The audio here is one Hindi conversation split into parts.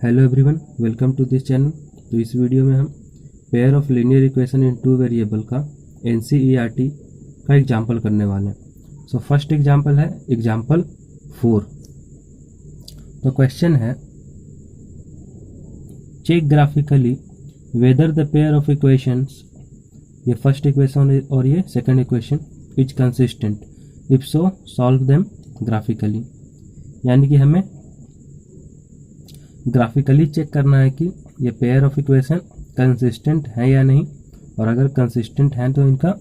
Hello everyone, welcome to this channel. तो इस वीडियो में हम pair of linear equation in two variable का एनसीईआरटी का एग्जाम्पल करने वाले हैं। सो फर्स्ट एग्जाम्पल है एग्जाम्पल 4। तो क्वेश्चन है, check graphically whether the pair of equations, ये फर्स्ट इक्वेशन और ये second equation is consistent, if so solve them graphically. यानी कि हमें ग्राफिकली चेक करना है कि ये पेयर ऑफ इक्वेशन कंसिस्टेंट है या नहीं, और अगर कंसिस्टेंट है तो इनका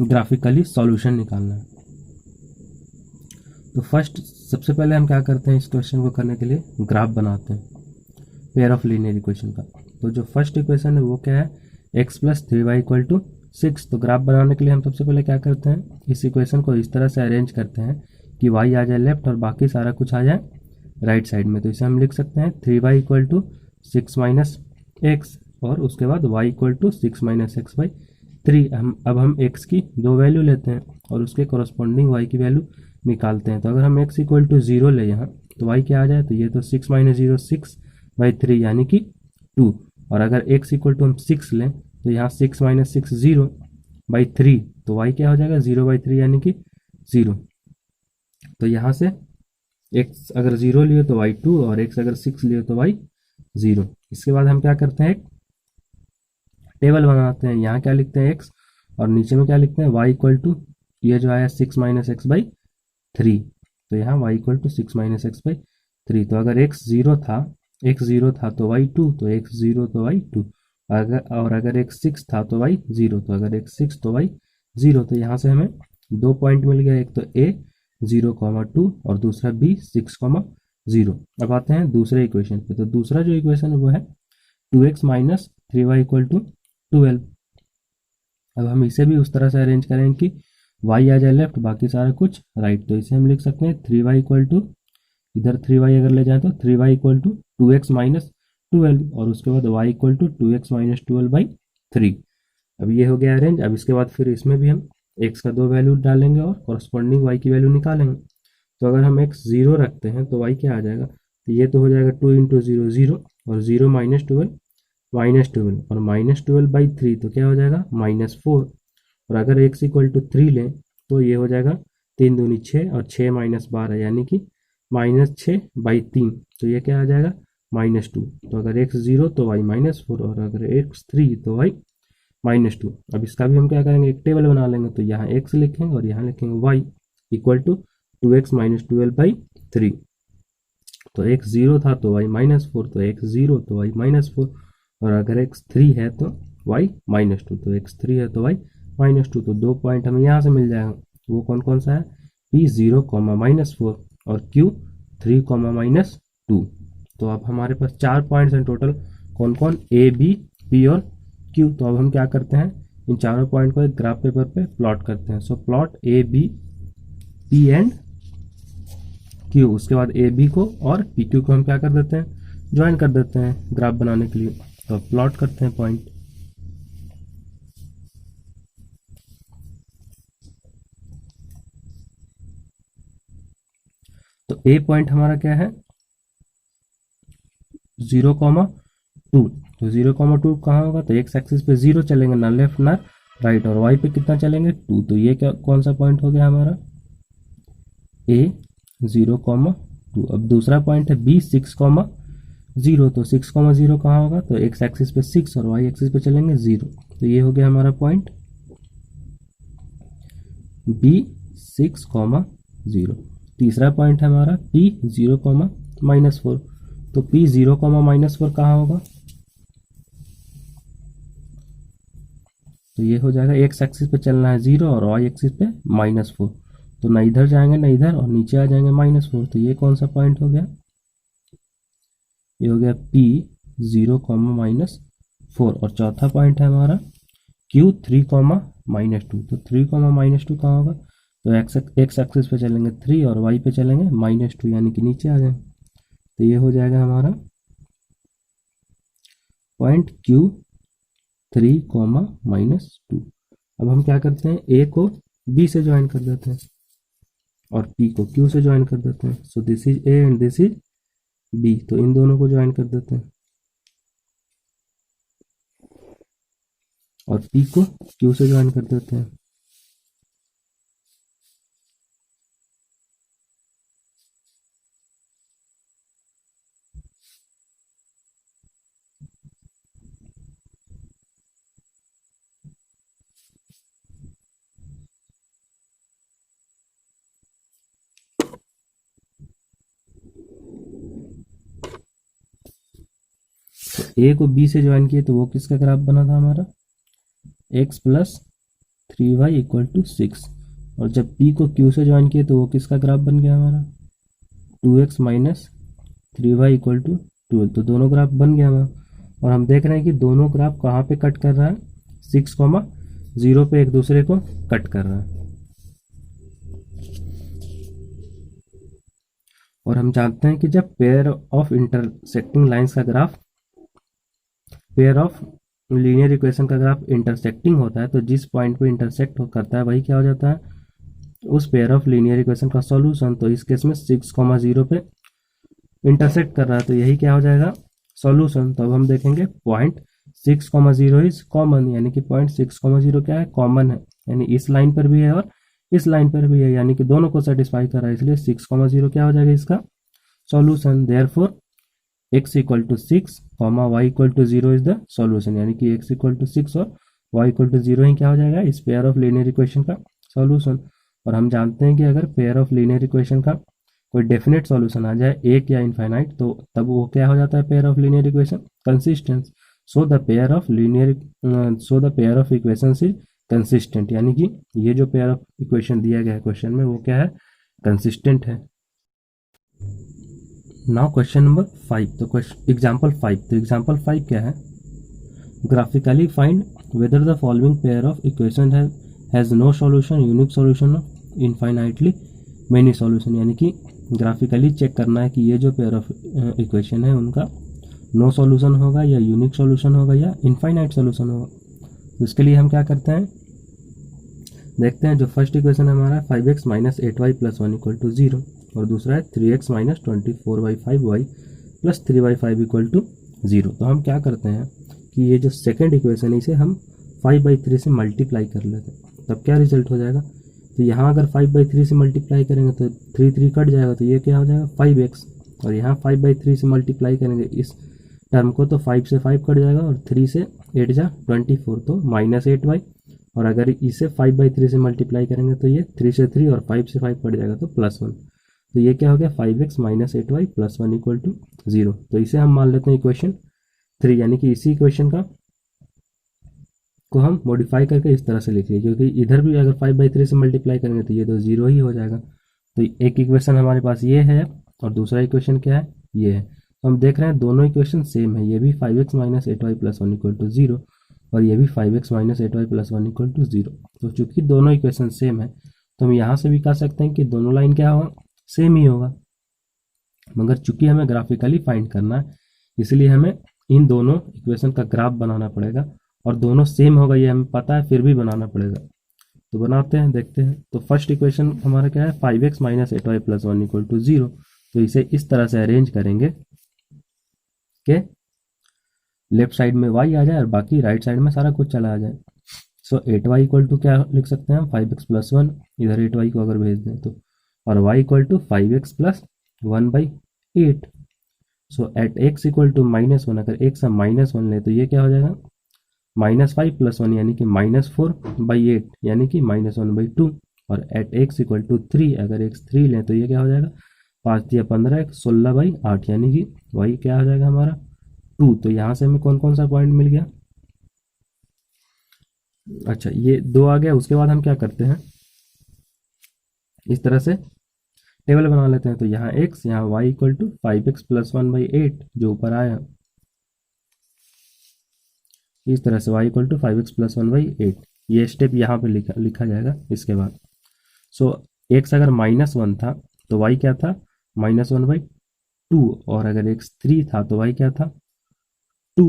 ग्राफिकली सॉल्यूशन निकालना है। तो फर्स्ट सबसे पहले हम क्या करते हैं, इस क्वेश्चन को करने के लिए ग्राफ बनाते हैं पेयर ऑफ लीनियर इक्वेशन का। तो जो फर्स्ट इक्वेशन है वो क्या है, x + 3y = 6। तो ग्राफ बनाने के लिए हम सबसे पहले क्या करते हैं, इस इक्वेशन को इस तरह से अरेंज करते हैं कि y आ जाए लेफ्ट और बाकी सारा कुछ आ जाए राइट साइड में। तो इसे हम लिख सकते हैं 3y = 6 - x, और उसके बाद y = 6 - x/3। अब हम x की दो वैल्यू लेते हैं और उसके कॉरस्पॉन्डिंग y की वैल्यू निकालते हैं। तो अगर हम x = 0 ले यहाँ, तो y क्या आ जाए, तो ये तो 6 - 0 6/3 यानी कि 2। और अगर x = हम 6 लें तो यहाँ 6 - 6 0/3, तो y क्या हो जाएगा 0/3 यानी कि 0। तो यहाँ से x अगर 0 लिए तो y 2, और x अगर 6 लिए तो y 0। इसके बाद हम क्या करते हैं, एक टेबल बनाते हैं। यहाँ क्या लिखते हैं x, और नीचे में क्या लिखते हैं y = ये जो आया 6 - x/3। तो यहाँ y = 6 - x/3। तो अगर x 0 था तो y 2, तो x 0 तो y 2। अगर x 6 था तो y 0, तो अगर x 6 तो y 0। तो यहाँ से हमें दो पॉइंट मिल गया, एक तो a 0,2 और दूसरा b 6,0। अब आते हैं दूसरे इक्वेशन पे। तो दूसरा जो इक्वेशन है वो है 2x - 3y = 12। अब हम इसे भी उस तरह से अरेंज करेंगे कि y आ जाए लेफ्ट, बाकी सारा कुछ राइट। तो इसे हम लिख सकते हैं 3y = इधर 3y अगर ले जाए तो 3y = 2x - 12, और उसके बाद y = 2x - 12/3। अब ये हो गया अरेंज। अब इसके बाद फिर इसमें भी हम x का दो वैल्यू डालेंगे और कॉरस्पॉन्डिंग y की वैल्यू निकालेंगे। तो अगर हम x 0 रखते हैं तो y क्या आ जाएगा, तो ये तो हो जाएगा 2 × 0 0, और 0 - 12 -12, और -12/3 तो क्या हो जाएगा -4। और अगर x = 3 लें तो ये हो जाएगा 3 दूनी 6, और 6 - 12 यानी कि -6/3। तो ये क्या आ जाएगा -2। तो अगर x 0 तो y -4, और अगर x 3 तो y -2। अब इसका भी हम क्या करेंगे, एक टेबल बना लेंगे। तो यहाँ x लिखेंगे और यहाँ लिखेंगे y = 2x - 12/3। तो x 0 था तो y -4, तो x 0 तो y -4, और अगर x 3 है तो y -2, तो x 3 है तो y -2। तो दो पॉइंट हमें यहाँ से मिल जाएगा। वो कौन कौन सा है, p 0, -4 और q 3, -2। तो अब हमारे पास 4 पॉइंट्स हैं टोटल, कौन कौन, a b p और q। तो अब हम क्या करते हैं, इन चारों पॉइंट को एक ग्राफ पेपर पे प्लॉट करते हैं। So plot a b p and q। उसके बाद a b को और p q को हम क्या कर देते हैं, ज्वाइन कर देते हैं ग्राफ बनाने के लिए। तो प्लॉट करते हैं पॉइंट। तो a पॉइंट हमारा क्या है 0,2। तो 0,2 कहाँ होगा, तो x एक्सिस पे 0 चलेंगे, ना लेफ्ट ना राइट, और y पे कितना चलेंगे 2। तो ये क्या कौन सा पॉइंट हो गया हमारा, a 0,2। अब दूसरा पॉइंट है b 6,0। तो 6,0 कहाँ होगा, तो x एक्सिस पे 6 और y एक्सिस पे चलेंगे 0। तो ये हो गया हमारा पॉइंट b 6,0। तीसरा पॉइंट है हमारा p 0,-4। तो p 0,-4 कहाँ होगा, तो ये हो जाएगा x एक्सिस पे चलना है 0 और y एक्सिस पे -4। तो ना इधर जाएंगे ना इधर, और नीचे आ जाएंगे -4। तो ये कौन सा पॉइंट हो गया, ये हो गया p 0,-4। और चौथा पॉइंट है हमारा q 3,-2। तो 3,-2 कहाँ होगा, तो x एक्सिस पे चलेंगे 3 और y पे चलेंगे -2 यानी कि नीचे आ जाएंगे। तो ये हो जाएगा हमारा पॉइंट q 3,-2। अब हम क्या करते हैं, a को b से ज्वाइन कर देते हैं और p को q से ज्वाइन कर देते हैं। So this is a and this is B, तो इन दोनों को ज्वाइन कर देते हैं और पी को क्यू से ज्वाइन कर देते हैं। तो ए को बी से ज्वाइन किए तो वो किसका ग्राफ बना था हमारा, x plus 3y equal to 6। और जब पी को क्यू से ज्वाइन किए तो वो किसका ग्राफ बन गया हमारा, 2x minus 3y equal to 12। तो दोनों ग्राफ बन गया हमारा। और हम देख रहे हैं कि दोनों ग्राफ कहाँ पे कट कर रहा है, 6,0 पे एक दूसरे को कट कर रहा है। और हम जानते हैं कि जब पेयर ऑफ इंटरसेक्टिंग लाइंस का graph, pair of linear equation का ग्राफ इंटरसेक्टिंग होता है तो जिस पॉइंट पे इंटरसेक्ट करता है वही क्या हो जाता है, उस पेयर ऑफ लीनियर इक्वेशन का सॉल्यूशन। तो इस केस में 6,0 पे इंटरसेक्ट कर रहा है तो यही क्या हो जाएगा, सॉल्यूशन। तो अब हम देखेंगे पॉइंट 6,0 इज कॉमन, यानी कि पॉइंट 6,0 क्या है, कॉमन है, यानी इस लाइन पर भी है और इस लाइन पर भी है, यानी कि दोनों को सेटिस्फाई कर रहा है, इसलिए 6,0 क्या हो जाएगा इसका solution. Therefore x equal to 6 y equal to 0 is the solution, यानी कि x इक्वल टू 6 और y इक्वल टू 0 ही क्या हो जाएगा इस पेयर ऑफ लीनियर इक्वेशन का सॉल्यूशन। और हम जानते हैं कि अगर पेयर ऑफ लीनियर इक्वेशन का कोई डेफिनेट सॉल्यूशन आ जाए एक या इनफाइनाइट तो तब वो क्या हो जाता है pair of linear equation, consistent. So the pair of equation is consistent, यानी कि ये जो पेयर ऑफ इक्वेशन दिया गया है क्वेश्चन में वो क्या है, कंसिस्टेंट है। नाउ क्वेश्चन नंबर 5, तो एग्जाम्पल 5, तो एग्जाम्पल 5 क्या है, graphically find whether the following pair of equation has no solution, unique solution, infinitely many solution, यानी कि ग्राफिकली चेक करना है कि ये जो पेयर ऑफ इक्वेशन है उनका नो सॉल्यूशन होगा या यूनिक सॉल्यूशन होगा या इनफाइनाइट सॉल्यूशन होगा। तो इसके लिए हम क्या करते हैं, देखते हैं। जो फर्स्ट इक्वेशन है हमारा 5x minus 8y plus 1 equal to 0 और दूसरा है 3x minus 24y5y plus 3y5 equal to 0। तो हम क्या करते हैं कि ये जो सेकेंड इक्वेशन है इसे हम 5/3 से मल्टीप्लाई कर लेते हैं, तब क्या रिजल्ट हो जाएगा। तो यहाँ अगर 5/3 से मल्टीप्लाई करेंगे तो 3 कट जाएगा, तो ये क्या हो जाएगा 5x, और यहाँ 5/3 से मल्टीप्लाई करेंगे इस टर्म को तो 5 से 5 कट जाएगा और 3 से 8 जा 24 तो माइनस 8y, और अगर इसे 5/3 से मल्टीप्लाई करेंगे तो ये 3 से 3 और 5 से 5 कट जाएगा तो +1। तो ये क्या हो गया 5x minus 8y plus 1 equal to 0। तो इसे हम मान लेते हैं इक्वेशन 3, यानी कि इसी इक्वेशन का को हम मॉडिफाई करके इस तरह से लिखिए, क्योंकि इधर भी अगर 5/3 से मल्टीप्लाई करेंगे तो ये तो 0 ही हो जाएगा। तो एक इक्वेशन हमारे पास ये है और दूसरा इक्वेशन क्या है, ये है। तो हम देख रहे हैं दोनों इक्वेशन सेम है, ये भी 5x minus 8y plus 1 equal to 0 और ये भी 5x minus 8y plus 1 equal to 0। तो चूंकि दोनों इक्वेशन सेम है तो हम यहाँ से भी कह सकते हैं कि दोनों लाइन क्या होगा, सेम ही होगा। मगर चूंकि हमें ग्राफिकली फाइंड करना है इसलिए हमें इन दोनों इक्वेशन का ग्राफ बनाना पड़ेगा, और दोनों सेम होगा ये हमें पता है फिर भी बनाना पड़ेगा। तो बनाते हैं, देखते हैं। तो फर्स्ट इक्वेशन हमारा क्या है 5x minus 8y plus 1 equal to 0। तो इसे इस तरह से अरेंज करेंगे कि लेफ्ट साइड में y आ जाए और बाकी राइट साइड में सारा कुछ चला आ जाए। सो 8y इक्वल टू क्या लिख सकते हैं हम 5x प्लस 1, इधर 8y को अगर भेज दें तो, और y equal to 5x plus 1/8। So eight x equal to -1, अगर x हम -1 ले तो ये क्या हो जाएगा -5 प्लस 1 यानी कि -4/8 यानी कि -1/2। और एट x इक्वल टू 3, अगर x 3 लें तो ये क्या हो जाएगा 5 या 15 16/8 यानी कि y क्या हो जाएगा हमारा 2। तो यहाँ से हमें कौन कौन सा पॉइंट मिल गया, अच्छा ये 2 आ गया। उसके बाद हम क्या करते हैं, इस तरह से टेबल बना लेते हैं। तो यहाँ x, यहाँ y equal to 5x plus 1/8 जो ऊपर आया, इस तरह से y equal to 5x plus 1/8 ये स्टेप यहाँ पे लिखा जाएगा इसके बाद। सो x अगर -1 था तो y क्या था -1/2, और अगर x 3 था तो y क्या था 2।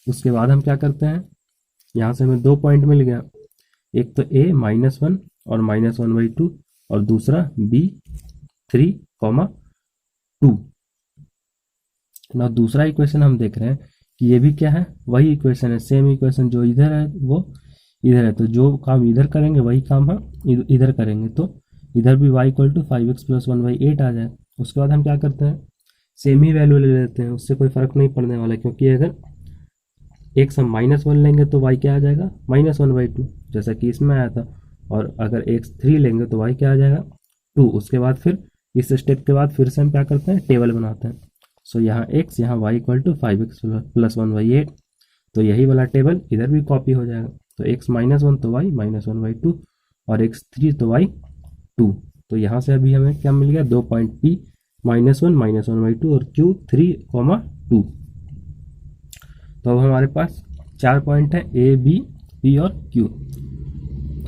उसके बाद हम क्या करते हैं, यहाँ से हमें 2 पॉइंट मिल गया, एक तो a -1 और -1/2 और दूसरा b 3, 2। ना दूसरा इक्वेशन हम देख रहे हैं कि ये भी क्या है, वही इक्वेशन है, सेम इक्वेशन, जो इधर है वो इधर है, तो जो काम इधर करेंगे वही काम हम इधर करेंगे, तो इधर भी y इक्वल टू 5x + 1/8 आ जाए। उसके बाद हम क्या करते हैं, सेम ही वैल्यू ले लेते हैं, उससे कोई फर्क नहीं पड़ने वाला, क्योंकि अगर x हम -1 लेंगे तो y क्या आ जाएगा, -1/2, जैसा कि इसमें आया था, और अगर x 3 लेंगे तो y क्या आ जाएगा, 2। उसके बाद फिर इस स्टेप के बाद फिर से हम क्या करते हैं, टेबल बनाते हैं। सो यहाँ x, यहाँ y इक्वल टू 5x + 1/8, तो यही वाला टेबल इधर भी कॉपी हो जाएगा। तो x -1 तो y -1/2, और x 3 तो y 2। तो यहाँ से अभी हमें क्या मिल गया, 2 पॉइंट P -1 -1/2 और Q 3, 2। तो अब हमारे पास 4 पॉइंट है, A, B, P और Q।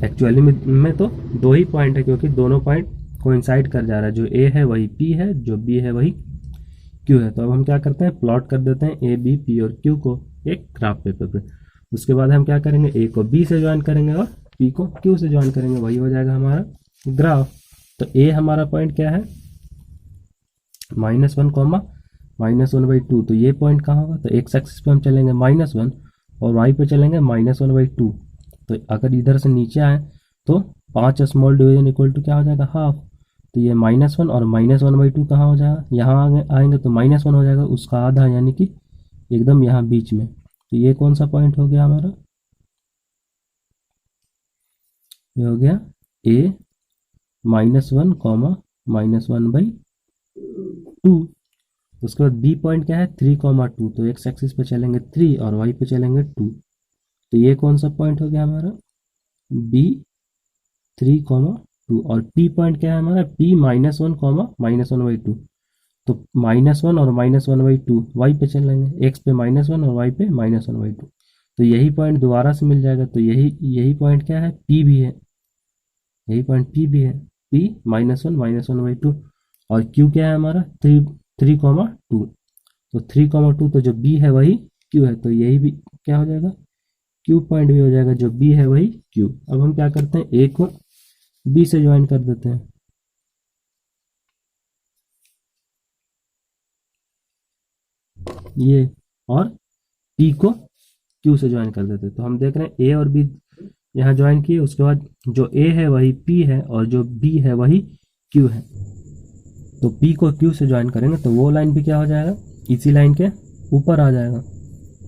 एक्चुअली में तो 2 ही पॉइंट है, क्योंकि दोनों पॉइंट कोइंसाइड कर जा रहा है, जो A है वही P है, जो B है वही Q है। तो अब हम क्या करते हैं, प्लॉट कर देते हैं A, B, P और Q को एक ग्राफ पेपर पे। उसके बाद हम क्या करेंगे, A को B से ज्वाइन करेंगे और P को Q से ज्वाइन करेंगे, वही हो जाएगा हमारा ग्राफ। तो A हमारा पॉइंट क्या है, -1, -1/2, तो ये पॉइंट कहाँ होगा, तो x एक्सिस पे हम चलेंगे -1 और y पे चलेंगे -1/2। तो अगर इधर से नीचे आए तो 5 स्मॉल डिवीजन इक्वल टू क्या हो जाएगा, हाफ। तो ये -1 और -1/2 कहाँ हो जाएगा, यहाँ आएंगे तो -1 हो जाएगा, उसका आधा, यानी कि एकदम यहाँ बीच में। तो ये कौन सा पॉइंट हो गया हमारा, ये हो गया A -1, -1/2। उसके बाद B पॉइंट क्या है, 3, 2। तो x एक्सिस पे चलेंगे 3 और y पे चलेंगे 2। तो ये कौन सा पॉइंट हो गया हमारा, B 3, 2। और P पॉइंट क्या है हमारा, P -1, -1/2। तो -1 और -1/2 y पे चलेंगे, x पे -1 और y पे -1/2। तो यही पॉइंट दोबारा से मिल जाएगा। तो यही पॉइंट क्या है, P भी है, यही पॉइंट P भी है, P -1, -1/2। और Q क्या है हमारा, 3, 2। तो 3, 2, तो जो B है वही Q है, तो यही भी क्या हो जाएगा, Q पॉइंट भी हो जाएगा, जो B है वही Q। अब हम क्या करते हैं, A को B से ज्वाइन कर देते हैं, ये, और P को Q से ज्वाइन कर देते हैं। तो हम देख रहे हैं A और B यहाँ ज्वाइन किए, उसके बाद जो A है वही P है और जो B है वही Q है। तो P को Q से ज्वाइन करेंगे तो वो लाइन भी क्या हो जाएगा, इसी लाइन के ऊपर आ जाएगा,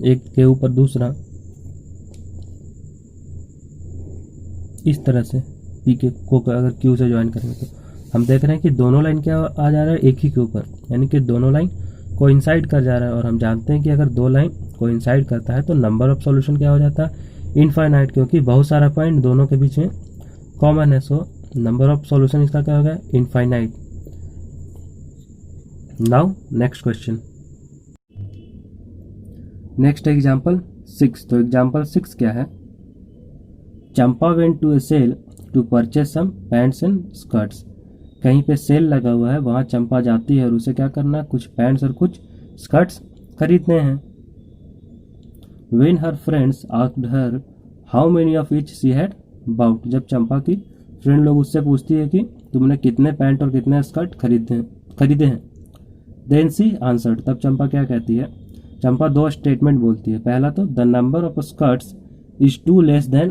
एक के ऊपर दूसरा, इस तरह से P के को अगर Q से ज्वाइन करेंगे तो हम देख रहे हैं कि दोनों लाइन क्या आ जा रहा है, एक ही के ऊपर, यानी कि दोनों लाइन कोइंसाइड कर जा रहा है। और हम जानते हैं कि अगर दो लाइन कोइंसाइड करता है तो नंबर ऑफ सॉल्यूशन क्या हो जाता है, इनफाइनाइट, क्योंकि बहुत सारा पॉइंट दोनों के बीच में कॉमन है। सो नंबर ऑफ सॉल्यूशन इसका क्या होगा, infinite. Now next question, next example 6। तो एग्जांपल 6 क्या है, Champa went to a sale to purchase some pants and skirts. कहीं पे सेल लगा हुआ है, वहां चंपा जाती है और उसे क्या करना है, कुछ पैंट्स और कुछ स्कर्ट्स खरीदने हैं। When her friends asked her how many of each she had bought, जब चंपा की फ्रेंड लोग उससे पूछती है कि तुमने कितने पैंट और कितने स्कर्ट खरीदे हैं। Then she answered, तब चंपा क्या कहती है, चंपा दो स्टेटमेंट बोलती है। पहला तो the number of skirts is two less than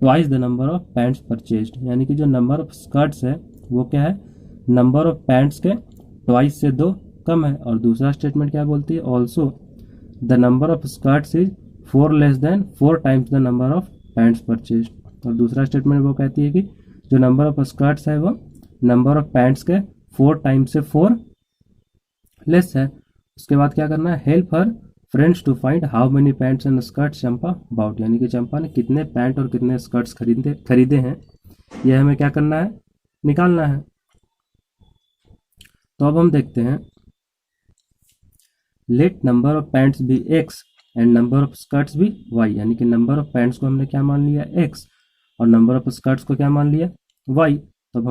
twice the number of pants purchased, यानी कि जो नंबर ऑफ स्कर्ट्स है वो क्या है, नंबर ऑफ पैंट्स के ट्वाइस से 2 कम है। और दूसरा स्टेटमेंट क्या बोलती है, also the number of skirts is 4 less than 4 times the number of pants purchased. और दूसरा स्टेटमेंट वो कहती है कि जो नंबर ऑफ स्कर्ट्स है वो नंबर ऑफ पैंट्स के 4 टाइम्स से 4 लेस है। उसके बाद क्या करना है, help her friends to find how many pants and skirts Champa bought, यानी कि चंपा ने कितने पैंट और कितने स्कर्ट्स खरीदे हैं, यह हमें क्या करना है, निकालना है। तो अब हम देखते हैं, लेट नंबर ऑफ पैंट्स भी x and number of skirts भी y, यानी कि नंबर ऑफ पैंट्स को हमने क्या मान लिया, x, और नंबर ऑफ स्कर्ट्स को क्या मान लिया, y। तो अब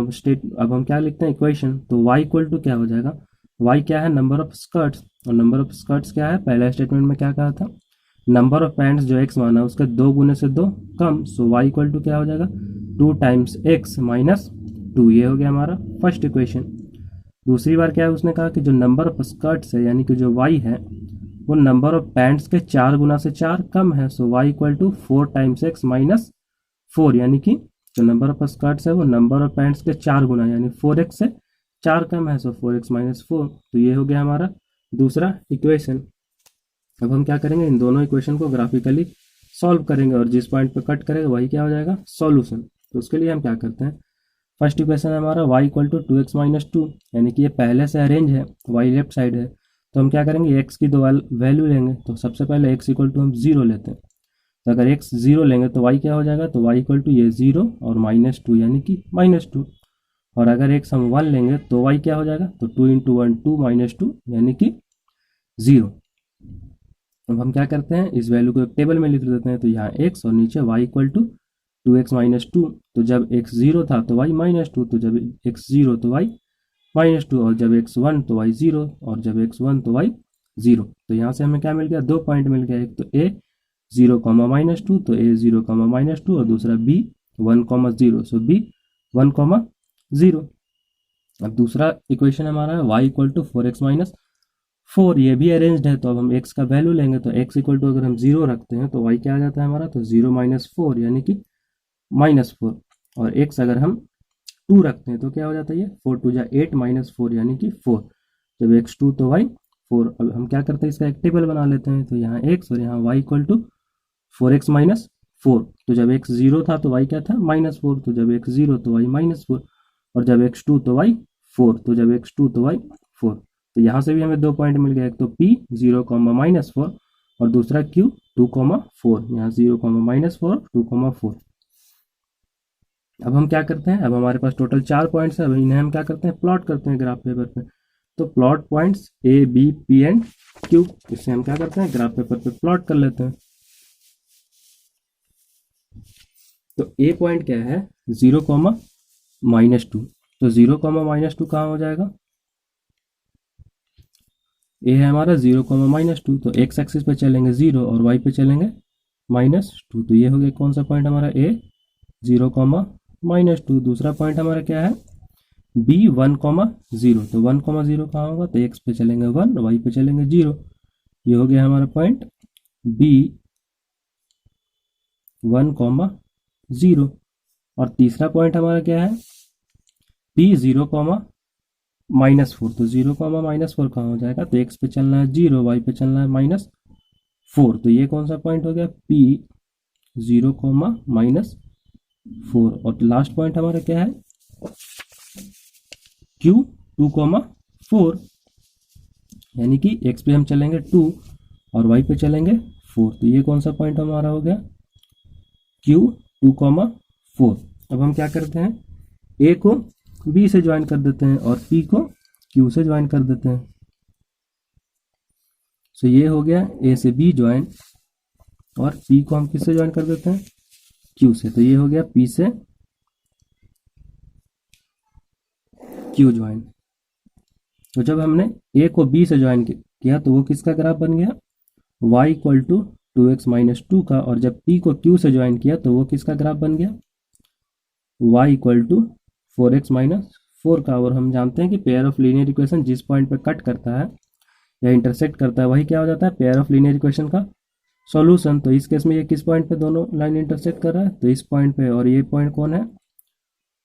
हम क्या लिखते हैं, इक्वेशन। तो y इक्वल टू क्या हो जाएगा, y क्या है, नंबर ऑफ स्कर्ट्स, और नंबर ऑफ स्कर्ट्स क्या है, पहले स्टेटमेंट में क्या कहा था, नंबर ऑफ पैंट्स जो x माना उसके 2 गुने से 2 कम। सो y इक्वल टू क्या हो जाएगा, 2 टाइम्स x माइनस 2, ये हो गया हमारा फर्स्ट इक्वेशन। दूसरी बार क्या है, उसने कहा कि जो नंबर ऑफ स्कर्ट्स है यानी कि जो y है वो नंबर ऑफ पैंट्स के 4 गुना से 4 कम है। So y equal to 4 times x minus 4, यानी कि जो नंबर ऑफ स्कर्ट्स है वो नंबर ऑफ पैंट्स के 4 गुना यानी 4x से 4 कम है। सो 4x माइनस 4, तो ये हो गया हमारा दूसरा इक्वेशन। अब हम क्या करेंगे, इन दोनों इक्वेशन को ग्राफिकली सॉल्व करेंगे और जिस पॉइंट पे कट करेगा वही क्या हो जाएगा, सॉल्यूशन। तो उसके लिए हम क्या करते हैं, फर्स्ट इक्वेशन है हमारा y equal to 2x minus 2, यानी कि ये पहले से अरेंज है, y लेफ्ट साइड है, तो हम क्या करेंगे x की दो वैल्यू लेंगे। तो सबसे पहले x इक्वल टू हम 0 लेते हैं, तो अगर x 0 लेंगे तो y क्या हो जाएगा, तो y इक्वल टू ये 0 और माइनस 2 यानी कि माइनस 2, और अगर x हम 1 लेंगे तो y क्या हो जाएगा, तो 2 इंटू 1 2 माइनस 2 यानी कि 0। अब हम क्या करते हैं, इस वैल्यू को एक टेबल में लिख देते हैं, तो यहाँ x और नीचे y equal to 2x minus 2, तो जब x 0 था तो y माइनस 2, तो जब x 0 तो y माइनस 2, और जब x 1 तो y 0, और जब x 1 तो y 0। तो यहाँ से हमें क्या मिल गया, 2 पॉइंट मिल गया, एक तो a 0 कॉमा माइनस 2, तो a 0 कॉमा माइनस 2, और दूसरा b 1 कॉमा 0, सो b 1 कॉमा 0। अब दूसरा इक्वेशन हमारा है y equal to 4x minus 4, ये भी अरेंज्ड है, तो अब हम x का वैल्यू लेंगे, तो x इक्वल टू अगर हम 0 रखते हैं तो y क्या आ जाता है हमारा, तो 0 माइनस 4 यानी कि माइनस 4, और x अगर हम 2 रखते हैं तो क्या हो जाता है, ये 4 टू जा 8 माइनस 4 यानी कि 4, जब x 2 तो y 4। अब हम क्या करते हैं, इसका एक टेबल बना लेते हैं, तो यहाँ x और यहाँ y equal to 4x minus 4, तो जब x 0 था तो y क्या था, माइनस 4, तो जब x 0 तो y माइनस 4, और जब x 2 तो y 4, तो जब x 2 तो y 4। तो यहाँ से भी हमें 2 पॉइंट मिल गया, एक तो p 0 कॉमा माइनस 4, और दूसरा q 2 कॉमा 4, यहाँ 0 कॉमा माइनस 4 2 कॉमा 4। अब हम क्या करते हैं, अब हमारे पास टोटल 4 पॉइंट्स है, अब इन्हें हम क्या करते हैं, प्लॉट करते हैं ग्राफ पेपर पे। तो plot points a b p and q, इससे हम क्या करते हैं, ग्राफ पेपर पे प्लॉट कर लेते हैं। तो a पॉइंट क्या है, 0 कॉमा माइनस 2, तो 0 कॉमा माइनस 2 कहाँ हो जाएगा, a है हमारा 0 कॉमा माइनस 2, तो x एक्सिस पे चलेंगे 0 और y पे चलेंगे माइनस 2, तो ये हो गया कौन सा पॉइंट हमारा, a 0 कॉमा माइनस 2। दूसरा पॉइंट हमारा क्या है, b 1 कॉमा 0, तो 1 कॉमा 0 कहाँ होगा, तो x पे चलेंगे 1 y पे चलेंगे 0, ये हो गया हमारा पॉइंट b 1 कॉमा 0। और तीसरा पॉइंट हमारा क्या है, p 0 कॉमा माइनस 4, तो 0 कॉमा माइनस 4 कहाँ हो जाएगा, तो x पे चलना है 0 y पे चलना है माइनस 4, तो ये कौन सा पॉइंट हो गया, p 0 कॉमा माइनस 4। और लास्ट पॉइंट हमारा क्या है, q 2 कॉमा 4, यानी कि x पे हम चलेंगे 2 और y पे चलेंगे 4, तो ये कौन सा पॉइंट हमारा हो गया, q 2 कॉमा 4। अब हम क्या करते हैं, a को b से ज्वाइन कर देते हैं और p को q से ज्वाइन कर देते हैं। सो ये हो गया a से b ज्वाइन, और p को हम किससे ज्वाइन कर देते हैं, q से, तो ये हो गया p से q ज्वाइन। तो जब हमने a को b से ज्वाइन किया तो वो किसका ग्राफ बन गया, y equal to 2x minus 2 का, और जब p को q से ज्वाइन किया तो वो किसका ग्राफ बन गया, y equal to 4x minus 4 का। और हम जानते हैं कि पेयर ऑफ लीनियर इक्वेशन जिस पॉइंट पे कट करता है या इंटरसेक्ट करता है वही क्या हो जाता है, पेयर ऑफ लीनियर इक्वेशन का सॉल्यूशन। तो इस केस में ये किस पॉइंट पे दोनों लाइन इंटरसेक्ट कर रहा है, तो इस पॉइंट पे, और ये पॉइंट कौन है,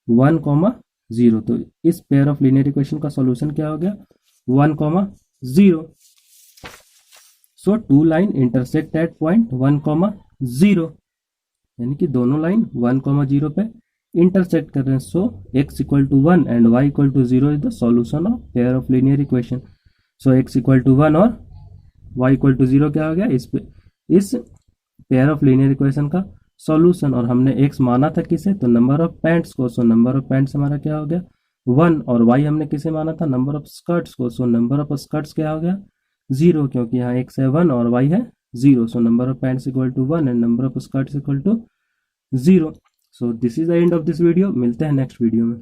1 कॉमा 0, तो इस पेयर ऑफ लीनियर इक्वेशन का सॉल्यूशन क्या हो गया, 1 comma 0। So two line intersect at point 1 comma 0, यानी कि दोनों लाइन 1 कॉमा 0 पे इंटरसेक्ट कर रहे हैं। So x equal to 1 and y equal to 0 is the solution of pair of linear equation. So x equal to 1 और y इक्वल टू 0 क्या हो गया, इस पेयर ऑफ लीनियर इक्वेशन का सॉल्यूशन। और हमने x माना था किसे, तो नंबर ऑफ पैंट्स को, सो नंबर ऑफ पैंट्स हमारा क्या हो गया 1, और y हमने किसे माना था, नंबर ऑफ स्कर्ट्स को, सो नंबर ऑफ स्कर्ट्स क्या हो गया 0, क्योंकि यहाँ x है 1 और y है 0, so number of pants equal to 1 and number of skirts equal to 0। So this is the end of this video, मिलते हैं नेक्स्ट वीडियो में।